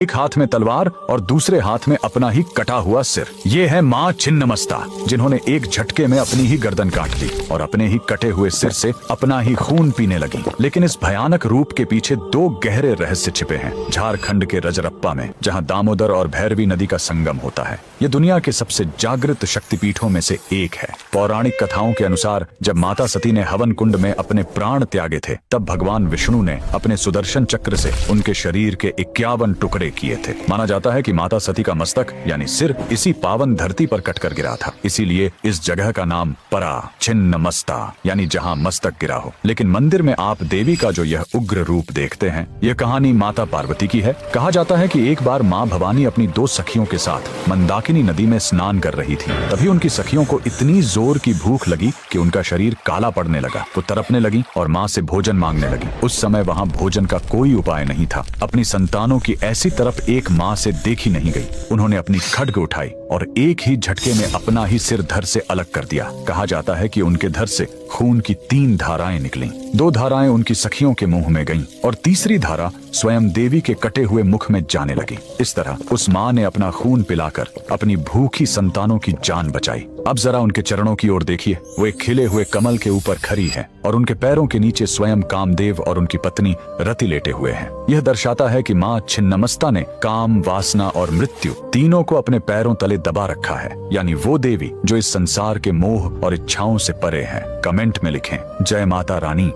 एक हाथ में तलवार और दूसरे हाथ में अपना ही कटा हुआ सिर। ये है माँ छिन्नमस्ता, जिन्होंने एक झटके में अपनी ही गर्दन काट ली और अपने ही कटे हुए सिर से अपना ही खून पीने लगी। लेकिन इस भयानक रूप के पीछे दो गहरे रहस्य छिपे हैं। झारखंड के रजरप्पा में, जहाँ दामोदर और भैरवी नदी का संगम होता है, ये दुनिया के सबसे जागृत शक्तिपीठों में से एक है। पौराणिक कथाओं के अनुसार जब माता सती ने हवन कुंड में अपने प्राण त्यागे थे, तब भगवान विष्णु ने अपने सुदर्शन चक्र से उनके शरीर के 51 टुकड़े किए थे। माना जाता है कि माता सती का मस्तक यानी सिर इसी पावन धरती पर कटकर गिरा था। इसीलिए इस जगह का नाम परा छिन्नमस्ता यानी जहाँ मस्तक गिरा हो। लेकिन मंदिर में आप देवी का जो यह उग्र रूप देखते हैं, यह कहानी माता पार्वती की है। कहा जाता है कि एक बार माँ भवानी अपनी 2 सखियों के साथ मंदाकिनी नदी में स्नान कर रही थी। तभी उनकी सखियों को इतनी जोर की भूख लगी कि उनका शरीर काला पड़ने लगा। वो तड़पने लगी और माँ से भोजन मांगने लगी। उस समय वहाँ भोजन का कोई उपाय नहीं था। अपनी संतानों की ऐसी तरफ एक माँ से देखी नहीं गई। उन्होंने अपनी खड्ग उठाई और एक ही झटके में अपना ही सिर धड़ से अलग कर दिया। कहा जाता है कि उनके धड़ से खून की 3 धाराएं निकलीं। 2 धाराएं उनकी सखियों के मुंह में गईं और तीसरी धारा स्वयं देवी के कटे हुए मुख में जाने लगी। इस तरह उस माँ ने अपना खून पिलाकर अपनी भूखी संतानों की जान बचाई। अब जरा उनके चरणों की ओर देखिए। वो एक खिले हुए कमल के ऊपर खड़ी है और उनके पैरों के नीचे स्वयं कामदेव और उनकी पत्नी रति लेटे हुए हैं। यह दर्शाता है कि माँ छिन्नमस्ता ने काम, वासना और मृत्यु तीनों को अपने पैरों तले दबा रखा है, यानी वो देवी जो इस संसार के मोह और इच्छाओं से परे है। कमेंट में लिखें, जय माता रानी।